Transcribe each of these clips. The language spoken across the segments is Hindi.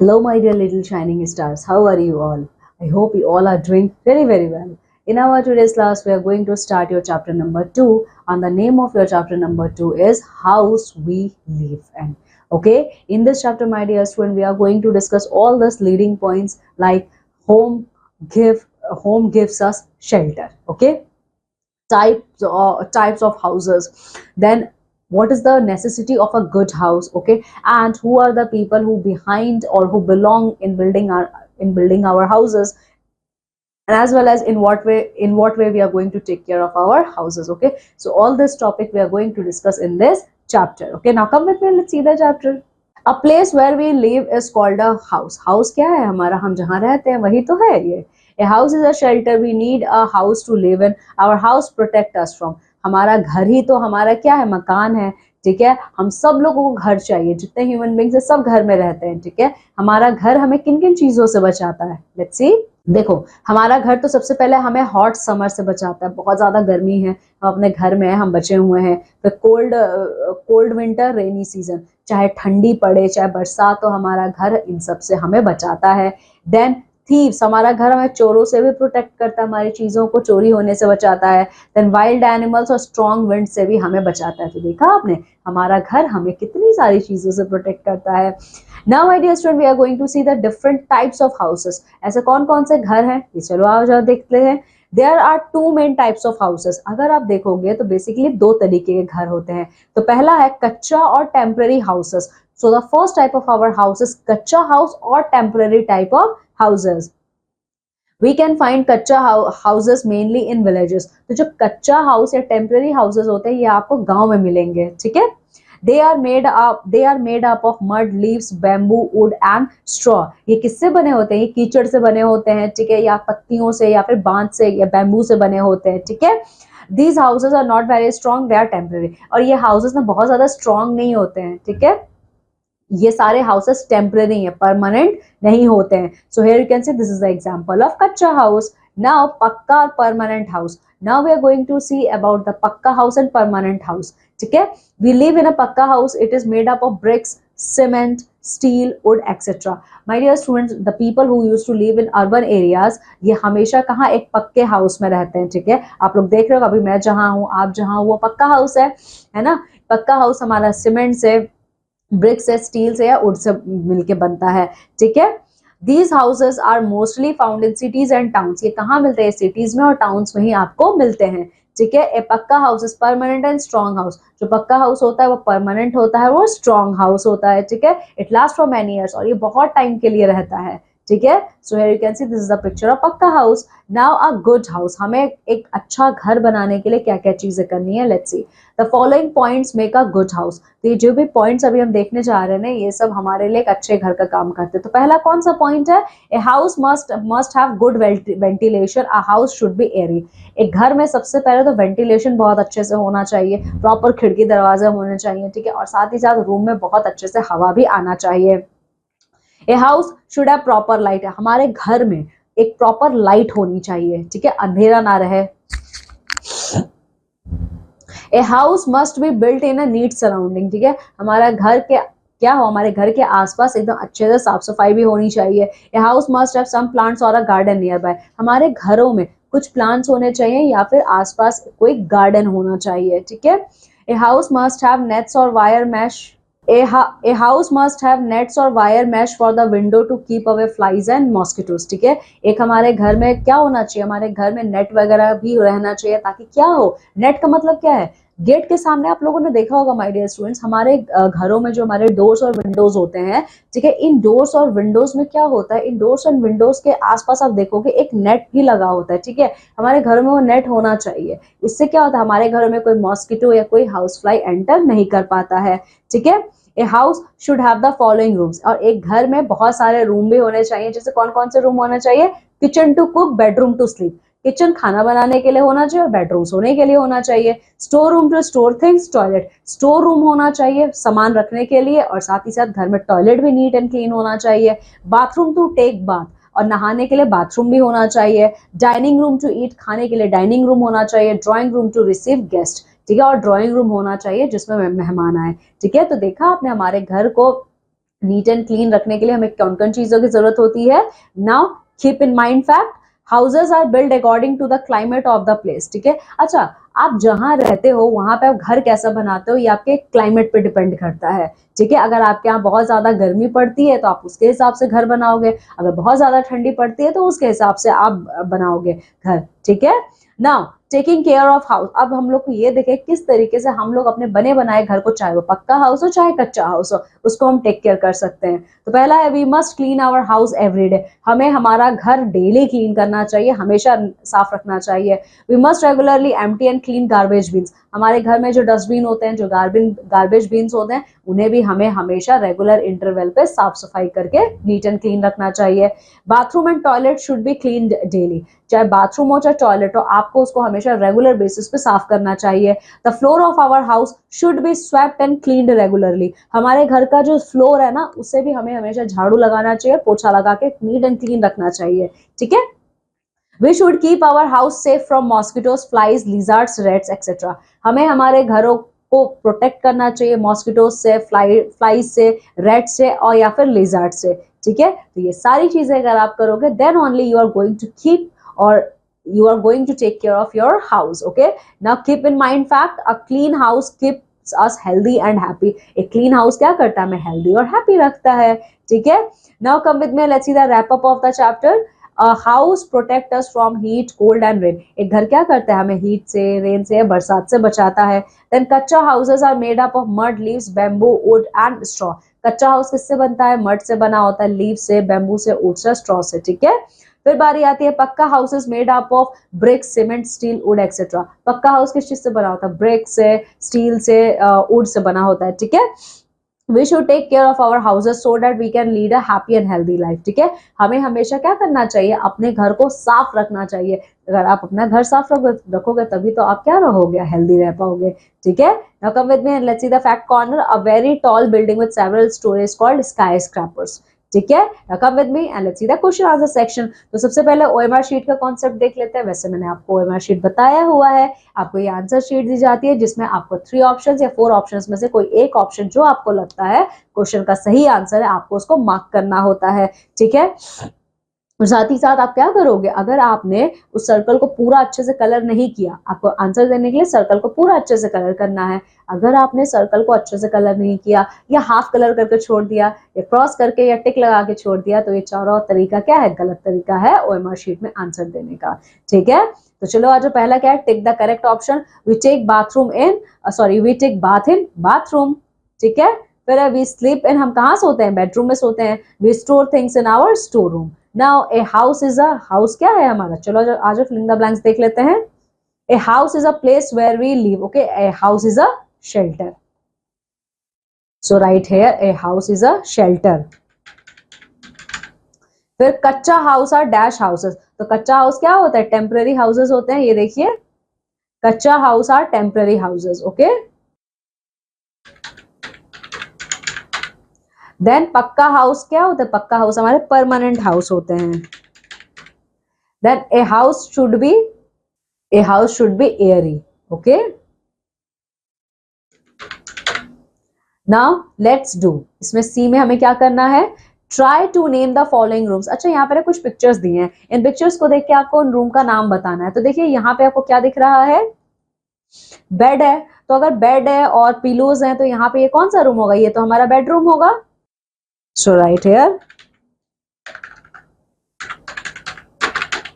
Hello, my dear little shining stars. How are you all? I hope you all are doing very, very well. In our today's class, we are going to start your chapter number 2, and the name of your chapter number 2 is House We Live In. Okay, in this chapter, my dear student, we are going to discuss all those leading points like home home gives us shelter. Okay, types of houses, then what is the necessity of a good house, okay, and who are the people who behind or who belong in building our houses, and as well as in what way we are going to take care of our houses. Okay, so all this topic we are going to discuss in this chapter. Okay, now come with me, let's see the chapter. A place where we live is called a house. House क्या है हमारा, हम जहाँ रहते हैं वही तो है ये. A house is a shelter. We need a house to live in. Our house protect us from. हमारा घर ही तो हमारा क्या है, मकान है. ठीक है, हम सब लोगों को घर चाहिए, जितने ह्यूमन बींग्स है सब घर में रहते हैं. ठीक है, हमारा घर हमें किन किन चीजों से बचाता है, लेट्स सी. देखो, हमारा घर तो सबसे पहले हमें हॉट समर से बचाता है, बहुत ज्यादा गर्मी है, हम अपने घर में हम बचे हुए हैं. फिर कोल्ड विंटर रेनी सीजन, चाहे ठंडी पड़े चाहे बरसात, तो हमारा घर इन सब से हमें बचाता है. देन थीव्स, हमारा घर हमें चोरों से भी प्रोटेक्ट करता है, हमारी चीजों को चोरी होने से बचाता है. देन वाइल्ड एनिमल्स और स्ट्रॉन्ग विंड से भी हमें बचाता है. तो देखा आपने, हमारा घर हमें कितनी सारी चीजों से प्रोटेक्ट करता है. Now my dear student, we are going to see the different types of houses. ऐसे कौन कौन से घर हैं, ये चलो आओ जाओ देखते हैं. There are two main types of houses. अगर आप देखोगे तो बेसिकली दो तरीके के घर होते हैं. तो पहला है कच्चा और temporary houses. So the first type of our house is kacha house or temporary type of houses. We can find कच्चा houses mainly in villages. तो जो कच्चा हाउस या टेम्पररी हाउसेस होते हैं ये आपको गांव में मिलेंगे. ठीक है, they are made up of mud, leaves, bamboo, wood and straw. ये किससे बने होते हैं, ये कीचड़ से बने होते हैं. ठीक है, या पत्तियों से या फिर बांस से या बैम्बू से बने होते हैं. ठीक है, these houses are not very strong, they are temporary. और ये हाउसेस ना बहुत ज्यादा स्ट्रॉन्ग नहीं होते हैं. ठीक है, ये सारे हाउसेस टेम्पररी है, परमानेंट नहीं होते हैं. So here you can see this is the example of kachcha house. Now pucca और permanent house. Now we are going to see about the pucca house and permanent house. ठीक है, we live in a pucca house. It is made up of bricks, cement, steel, wood etcetera. My dear students, the people who used to live in urban areas, ये हमेशा कहाँ, एक पक्के हाउस में रहते हैं. ठीक है, आप लोग देख रहे हो अभी मैं जहाँ हूँ आप जहाँ, वो पक्का हाउस है ना. पक्का हाउस हमारा सीमेंट से, ब्रिक्स से, स्टील से या वुड से मिलके बनता है. ठीक है, these houses are mostly found in cities and towns. ये कहाँ मिलते हैं, सिटीज में और टाउन्स में ही आपको मिलते हैं. ठीक है, ए पक्का house is permanent and strong house. जो पक्का हाउस होता है वो परमानेंट होता है, वो स्ट्रॉन्ग हाउस होता है. ठीक है, it last for many years, और ये बहुत टाइम के लिए रहता है. ठीक है, so here you can see this is the picture of pucca house. Now a good house, हमें एक अच्छा घर बनाने के लिए क्या क्या चीजें करनी है, let's see. The following points make a good house. तो ये जो भी पॉइंट्स अभी हम देखने जा रहे हैं ना, ये सब हमारे लिए एक अच्छे घर का काम करते हैं. तो पहला कौन सा पॉइंट है, A house must have good ventilation. A house should be Airy. एक घर में सबसे पहले तो वेंटिलेशन बहुत अच्छे से होना चाहिए, प्रॉपर खिड़की दरवाजे होने चाहिए. ठीक है, और साथ ही साथ रूम में बहुत अच्छे से हवा भी आना चाहिए. A house should have proper light. हमारे घर में एक प्रॉपर लाइट होनी चाहिए. ठीक है, अंधेरा ना रहे. A house must be built in a neat surrounding. ठीक है, हमारा घर के क्या हो, हमारे घर के आसपास एकदम अच्छे से साफ सफाई भी होनी चाहिए. A house must have some plants और अ गार्डन नियर बाय. हमारे घरों में कुछ प्लांट्स होने चाहिए या फिर आसपास कोई गार्डन होना चाहिए. ठीक है, A house must have nets और wire mesh. A house must have nets or wire mesh for the window to keep away flies and mosquitoes. ठीक है, एक हमारे घर में क्या होना चाहिए, हमारे घर में नेट वगैरह भी रहना चाहिए, ताकि क्या हो, नेट का मतलब क्या है, गेट के सामने आप लोगों ने देखा होगा माय डियर स्टूडेंट्स, हमारे घरों में जो हमारे डोर्स और विंडोज होते हैं. ठीक है, इन डोर्स और विंडोज में क्या होता है, इन डोर्स और विंडोज के आसपास आप देखोगे एक नेट भी लगा होता है. ठीक है, हमारे घरों में वो नेट होना चाहिए. उससे क्या होता है, हमारे घरों में कोई मॉस्किटो या कोई हाउस फ्लाई एंटर नहीं कर पाता है. ठीक है, A house should have the following rooms. और एक घर में बहुत सारे रूम भी होने चाहिए. जैसे कौन कौन से रूम होने चाहिए, kitchen to cook, bedroom to sleep. Kitchen खाना बनाने के लिए होना चाहिए और बेडरूम सोने के लिए होना चाहिए. Store room to store things, toilet, store room होना चाहिए सामान रखने के लिए, और साथ ही साथ घर में टॉयलेट भी नीट एंड क्लीन होना चाहिए. बाथरूम टू टेक बाथ, और नहाने के लिए बाथरूम भी होना चाहिए. डाइनिंग रूम टू ईट, खाने के लिए डाइनिंग रूम होना चाहिए. Drawing room to receive guest. ठीक है, और ड्राइंग रूम होना चाहिए जिसमें मेहमान आए. ठीक है, तो देखा आपने हमारे घर को नीट एंड क्लीन रखने के लिए हमें कौन कौन चीजों की जरूरत होती है? Now keep in mind fact, houses are build according to the climate of the place, ठीक है। अच्छा, आप जहां रहते हो वहां पे आप घर कैसा बनाते हो ये आपके क्लाइमेट पे डिपेंड करता है, ठीक है। अगर आपके यहाँ बहुत ज्यादा गर्मी पड़ती है तो आप उसके हिसाब से घर बनाओगे, अगर बहुत ज्यादा ठंडी पड़ती है तो उसके हिसाब से आप बनाओगे घर, ठीक है। Now taking care of house, अब हम लोग को ये देखें किस तरीके से हम लोग अपने बने बनाए घर को, चाहे वो पक्का हाउस हो चाहे कच्चा हाउस हो, उसको हम टेक केयर कर सकते हैं। तो पहला है we must clean our house every day, हमें हमारा घर डेली क्लीन करना चाहिए, हमेशा साफ रखना चाहिए। We must regularly empty and clean garbage bins, हमारे घर में जो डस्टबिन होते हैं, जो गार्बेज बीन्स होते हैं, उन्हें भी हमें हमेशा रेगुलर इंटरवल पे साफ सफाई करके नीट एंड क्लीन रखना चाहिए। Bathroom and toilet should be clean daily, चाहे बाथरूम हो चाहे टॉयलेट हो, आपको उसको हमेशा रेगुलर बेसिस पे साफ करना चाहिए। The floor of our house should be swept and cleaned regularly, हमारे घर का जो फ्लोर है ना उससे भी हमें हमेशा झाड़ू लगाना चाहिए, पोछा लगा के नीट एंड क्लीन रखना चाहिए, ठीक है। We should keep our house safe from mosquitoes, flies, lizards, rats etcetera, हमें हमारे घरों को प्रोटेक्ट करना चाहिए मॉस्किटोज से, फ्लाइज से, रेट से और या फिर लिजर्ड से, ठीक है। तो ये सारी चीजें अगर आप करोगे then only you are going to keep or you are going to take care of your house, okay। now keep in mind fact, a clean house keeps us healthy and happy, एक clean house क्या करता है, हमें healthy और happy रखता है, ठीक है। now come with me, let's see the wrap up of the chapter। a house protect us from heat, cold and rain, एक घर क्या करता है, हमें heat से, rain से, बरसात से बचाता है। then कच्चा houses are made up of mud, leaves, bamboo, wood and straw, कच्चा हाउस किससे बनता है, मड से बना होता है, लीव से, बैम्बू से, वुड से, स्ट्रॉ से, ठीक है। फिर बारी आती है पक्का houses made up of brick, cement, steel, wood etcetera, पक्का हाउस किस चीज से बना होता है, ब्रिक से, स्टील से, वुड से बना होता है, ठीक है। We should take care of our houses so that we can lead a happy and healthy life, ठीक है। हमें हमेशा क्या करना चाहिए, अपने घर को साफ रखना चाहिए, अगर आप अपना घर साफ रखोगे तभी तो आप क्या रहोगे, हेल्दी रह पाओगे, ठीक है। Now come with me and let's see the fact corner, a very tall building with several storage called sky scrapers, ठीक है। Now come with me and let's see the question answer section. तो सबसे पहले ओएमआर शीट का कॉन्सेप्ट देख लेते हैं, वैसे मैंने आपको ओएमआर शीट बताया हुआ है, आपको ये आंसर शीट दी जाती है जिसमें आपको 3 ऑप्शंस या 4 ऑप्शंस में से कोई एक ऑप्शन जो आपको लगता है क्वेश्चन का सही आंसर है, आपको उसको मार्क करना होता है, ठीक है। और साथ ही साथ आप क्या करोगे, अगर आपने उस सर्कल को पूरा अच्छे से कलर नहीं किया, आपको आंसर देने के लिए सर्कल को पूरा अच्छे से कलर करना है, अगर आपने सर्कल को अच्छे से कलर नहीं किया या हाफ कलर करके छोड़ दिया या क्रॉस करके या टिक लगा के छोड़ दिया, तो ये चारों तरीका क्या है, गलत तरीका है ओएमआर शीट में आंसर देने का, ठीक है। तो चलो आज पहला क्या है, tick the correct option, we take bathroom in, sorry we take bath in bathroom, ठीक है। फिर वी स्लीप इन, हम कहाँ सोते हैं, बेडरूम में सोते हैं। We store things in our store room. Now a house is a, house क्या है हमारा, चलो आज फिलिंग द ब्लैंक्स देख लेते हैं। A house is a place where we live, okay, a house is a shelter, so right here a house is a shelter. फिर kutcha house are dash houses, तो कच्चा हाउस क्या होता है, टेम्पररी हाउसेस होते हैं, ये देखिए kutcha house are temporary houses, okay. Then pucca house क्या होता है, पक्का हाउस हमारे परमानेंट हाउस होते हैं। Then a house should be airy, okay. Now let's do, इसमें सी में हमें क्या करना है, try to name the following rooms. अच्छा, यहाँ पर कुछ पिक्चर्स दिए हैं, इन पिक्चर्स को देख के आपको उन रूम का नाम बताना है। तो देखिए यहाँ पे आपको क्या दिख रहा है, बेड है, तो अगर बेड है और पिलोज हैं तो यहाँ पे ये कौन सा रूम होगा, ये तो हमारा बेडरूम होगा, सो राइट हियर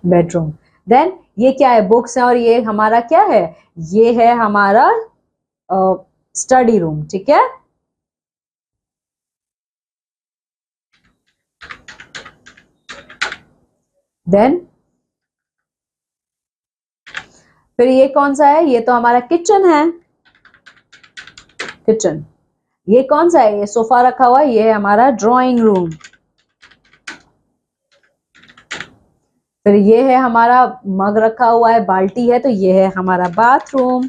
बेडरूम। देन ये क्या है, बुक्स है, और ये हमारा क्या है, ये है हमारा स्टडी रूम, ठीक है। देन फिर ये कौन सा है, ये तो हमारा किचन है, किचन। ये कौन सा है, ये सोफा रखा हुआ है, ये है हमारा ड्राइंग रूम। फिर ये है हमारा मग रखा हुआ है, बाल्टी है, तो ये है हमारा बाथरूम।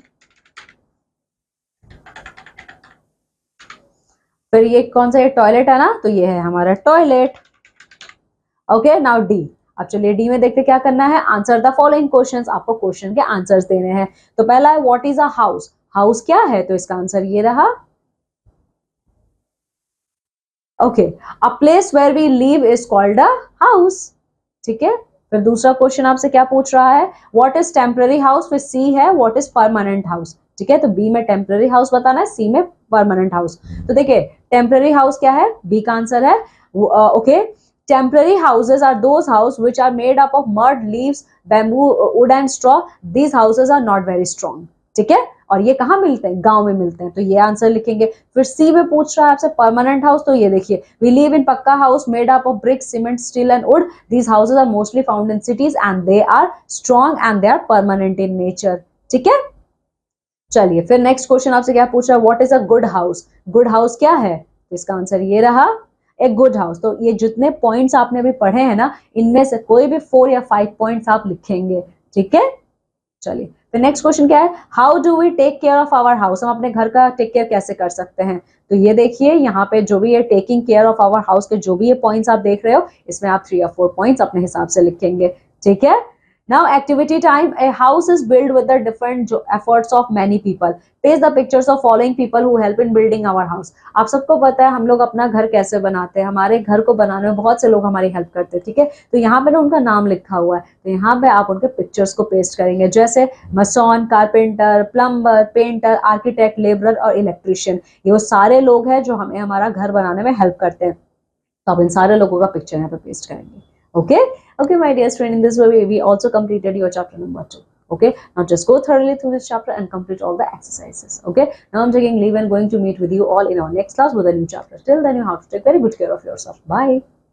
फिर ये कौन सा, ये टॉयलेट है ना, तो ये है हमारा टॉयलेट, ओके। नाउ डी, अब चलिए डी में देखते क्या करना है, आंसर द फॉलोइंग क्वेश्चंस, आपको क्वेश्चन के आंसर्स देने हैं। तो पहला है what is a house, house क्या है, तो इसका आंसर ये रहा, okay, a place where we live is called a house. ठीक है, फिर दूसरा क्वेश्चन आपसे क्या पूछ रहा है, व्हाट इज टेम्पररी हाउस, फिर सी है व्हाट इज परमानेंट हाउस। ठीक है, तो बी में टेम्पररी हाउस बताना है, सी में परमानेंट हाउस। तो देखिए टेम्पररी हाउस क्या है, बी का आंसर है। Okay, temporary houses are those house which are made up of mud, leaves, bamboo, wood and straw. These houses are not very strong. ठीक है, और ये कहाँ मिलते हैं, गांव में मिलते हैं, तो ये आंसर लिखेंगे। फिर सी में पूछ रहा है आपसे परमानेंट हाउस, तो ये देखिए, we live in pucca house made up of brick, cement, steel and wood. These houses are mostly found in cities and they are strong and they are permanent in nature. ठीक है, चलिए फिर नेक्स्ट क्वेश्चन आपसे क्या पूछ रहा है, what is a good house. Good house क्या है, तो इसका आंसर ये रहा, एक गुड हाउस। तो ये जितने पॉइंट्स आपने अभी पढ़े हैं ना, इनमें से कोई भी 4 या 5 पॉइंट्स आप लिखेंगे। ठीक है, चलिए फिर नेक्स्ट क्वेश्चन क्या है, how do we take care of our house, हम अपने घर का टेक केयर कैसे कर सकते हैं। तो ये देखिए यहाँ पे जो भी ये taking care of our house के जो भी ये पॉइंट्स आप देख रहे हो, इसमें आप 3 या 4 पॉइंट्स अपने हिसाब से लिखेंगे। ठीक है, now activity time, a house is built with the different efforts of many people. Paste the pictures of following people who help in building our house. आप सबको पता है हम लोग अपना घर कैसे बनाते हैं, हमारे घर को बनाने में बहुत से लोग हमारी हेल्प करते हैं। ठीक है, तो यहाँ पे ना उनका नाम लिखा हुआ है, तो यहाँ पे आप उनके पिक्चर्स को पेस्ट करेंगे, जैसे mason, carpenter, plumber, painter, architect, labourer और इलेक्ट्रिशियन। ये वो सारे लोग हैं जो हमें हमारा घर बनाने में हेल्प करते हैं, तो आप इन सारे लोगों का पिक्चर यहाँ पे पेस्ट करेंगे। Okay, okay, my dear friend, in this way we also completed your chapter number 2. Okay, now just go thoroughly through this chapter and complete all the exercises. Okay, now I'm taking leave and going to meet with you all in our next class with a new chapter. Till then, you have to take very good care of yourself. Bye.